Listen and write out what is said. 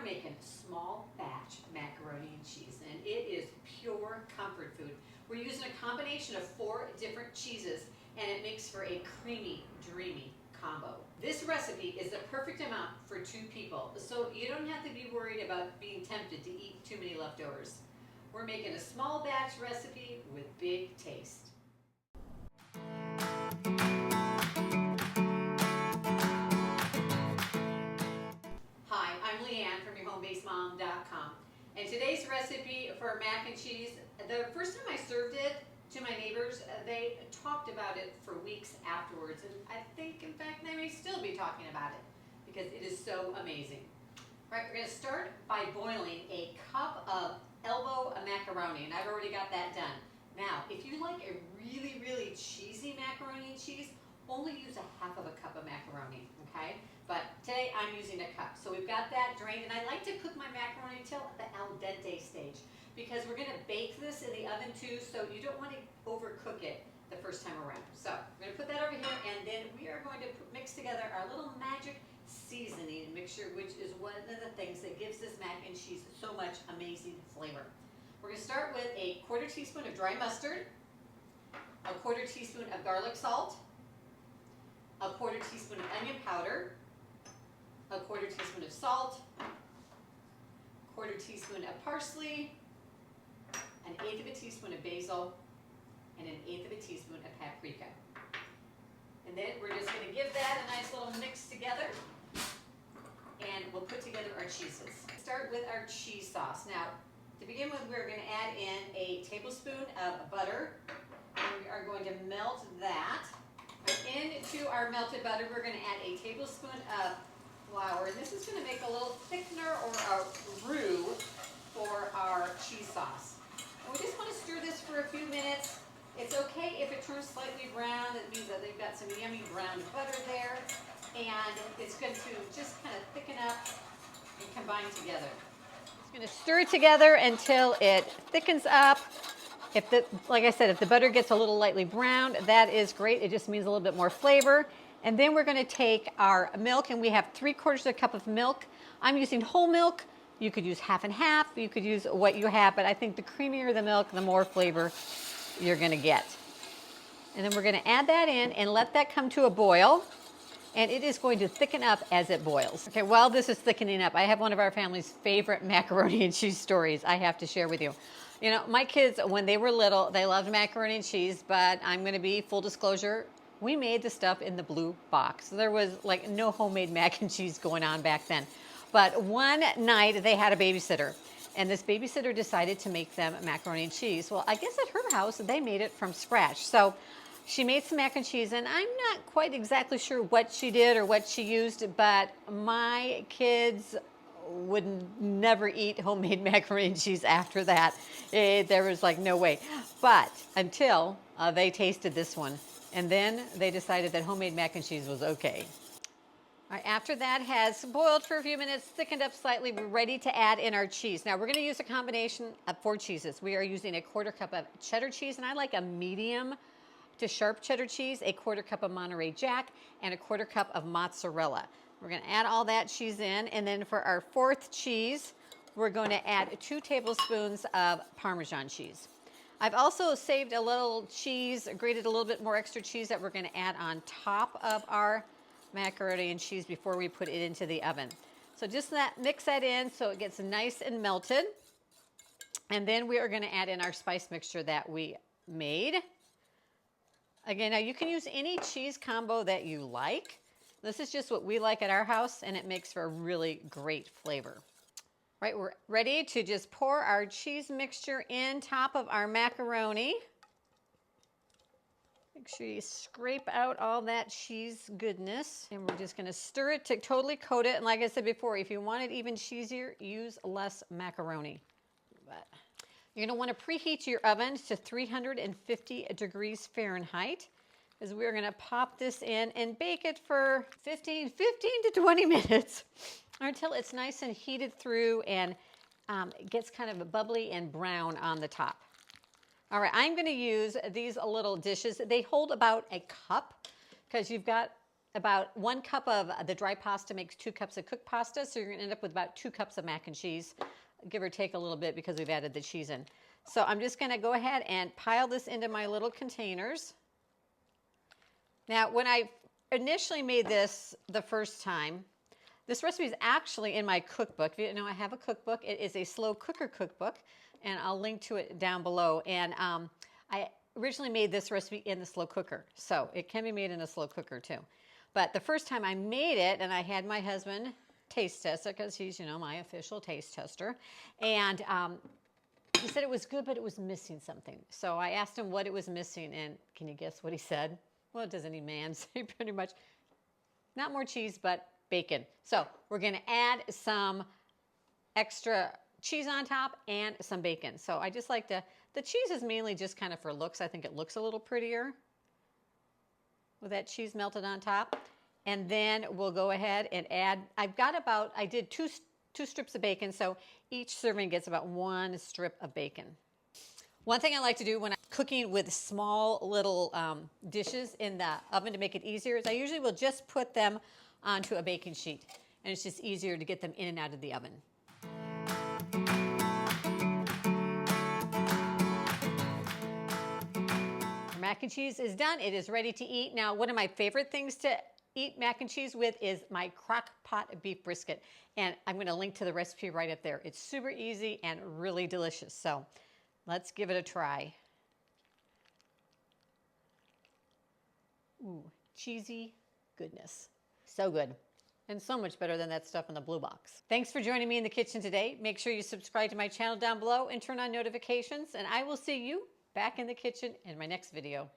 are making small batch macaroni and cheese, and it is pure comfort food. We're using a combination of 4 different cheeses, and it makes for a creamy, dreamy combo. This recipe is the perfect amount for 2 people, so you don't have to be worried about being tempted to eat too many leftovers. We're making a small batch recipe with big taste. Hi, I'm Leanne from YourHomeBasedMom.com, and today's recipe for mac and cheese, the first time I served it to my neighbors, they talked about it for weeks afterwards, and I think, in fact, they may still be talking about it because it is so amazing. All right, we're going to start by boiling a cup of elbow macaroni, and I've already got that done. Now, if you like a really, really cheesy macaroni and cheese, only use a half of a cup of macaroni, okay? But today I'm using a cup. So we've got that drained, and I like to cook my macaroni until the al dente stage because we're going to bake this in the oven too, so you don't want to overcook it the first time around. So we're going to put that over here, and then we are going to mix together our little magic seasoning mixture, which is one of the things that gives this mac and cheese so much amazing flavor. We're going to start with a 1/4 teaspoon of dry mustard, a 1/4 teaspoon of garlic salt, a 1/4 teaspoon of onion powder, a 1/4 teaspoon of salt, 1/4 teaspoon of parsley, 1/8 of a teaspoon of basil, and 1/8 of a teaspoon of paprika. And then we're just going to give that a nice little mix together, and we'll put together our cheeses. Start with our cheese sauce. Now, to begin with, we're going to add in a tablespoon of butter, and we are going to melt that. Into our melted butter, we're going to add a tablespoon of flour, and this is going to make a little thickener or a roux for our cheese sauce. And we just want to stir this for a few minutes. It's okay if it turns slightly brown. That means that they've got some yummy brown butter there, and it's going to just kind of thicken up and combine together. Just going to stir it together until it thickens up. Like I said, if the butter gets a little lightly browned, that is great. It just means a little bit more flavor. And then we're going to take our milk, and we have 3/4 cup of milk. I'm using whole milk. You could use half and half. You could use what you have, but I think the creamier the milk, the more flavor you're going to get. And then we're going to add that in and let that come to a boil. And it is going to thicken up as it boils. Okay, while this is thickening up, I have one of our family's favorite macaroni and cheese stories I have to share with you. You know, my kids, when they were little, they loved macaroni and cheese, but I'm going to be full disclosure, we made the stuff in the blue box. There was like no homemade mac and cheese going on back then. But one night they had a babysitter, and this babysitter decided to make them macaroni and cheese. Well, I guess at her house, they made it from scratch. So she made some mac and cheese, and I'm not quite exactly sure what she did or what she used, but my kids would never eat homemade macaroni and cheese after that. There was like no way. But until they tasted this one, and then they decided that homemade mac and cheese was okay. All right, after that has boiled for a few minutes, thickened up slightly, we're ready to add in our cheese. Now we're going to use a combination of 4 cheeses. We are using a 1/4 cup of cheddar cheese, and I like a medium to sharp cheddar cheese, a 1/4 cup of Monterey Jack, and a 1/4 cup of mozzarella. We're going to add all that cheese in, and then for our 4th cheese, we're going to add 2 tablespoons of Parmesan cheese. I've also saved a little cheese, grated a little bit more extra cheese that we're going to add on top of our macaroni and cheese before we put it into the oven. So just mix that in so it gets nice and melted. And then we are going to add in our spice mixture that we made. Again, now you can use any cheese combo that you like. This is just what we like at our house, and it makes for a really great flavor. Right, we're ready to just pour our cheese mixture in top of our macaroni. Make sure you scrape out all that cheese goodness. And we're just going to stir it to totally coat it. And like I said before, if you want it even cheesier, use less macaroni. But you're going to want to preheat your oven to 350 degrees Fahrenheit, because we're going to pop this in and bake it for 15 to 20 minutes. Until it's nice and heated through and it gets kind of bubbly and brown on the top. All right, I'm going to use these little dishes. They hold about a cup because you've got about 1 cup of the dry pasta makes 2 cups of cooked pasta, so you're going to end up with about 2 cups of mac and cheese, give or take a little bit because we've added the cheese in. So I'm just going to go ahead and pile this into my little containers. Now, when I initially made this the first time, this recipe is actually in my cookbook. If you didn't know, I have a cookbook. It is a slow cooker cookbook, and I'll link to it down below. And I originally made this recipe in the slow cooker, so it can be made in a slow cooker too. But the first time I made it, and I had my husband taste test it because he's, you know, my official taste tester, and he said it was good, but it was missing something. So I asked him what it was missing, and can you guess what he said? Well, does any man say pretty much? Not more cheese, but bacon. So we're going to add some extra cheese on top and some bacon. So I just like the cheese is mainly just kind of for looks. I think it looks a little prettier with that cheese melted on top. And then we'll go ahead and add, I did two strips of bacon, so each serving gets about 1 strip of bacon. One thing I like to do when I'm cooking with small little dishes in the oven to make it easier is I usually will just put them onto a baking sheet, and it's just easier to get them in and out of the oven. Our mac and cheese is done. It is ready to eat. Now, one of my favorite things to eat mac and cheese with is my crock pot beef brisket, and I'm going to link to the recipe right up there. It's super easy and really delicious, so let's give it a try. Ooh, cheesy goodness. So good. And so much better than that stuff in the blue box. Thanks for joining me in the kitchen today. Make sure you subscribe to my channel down below and turn on notifications, and I will see you back in the kitchen in my next video.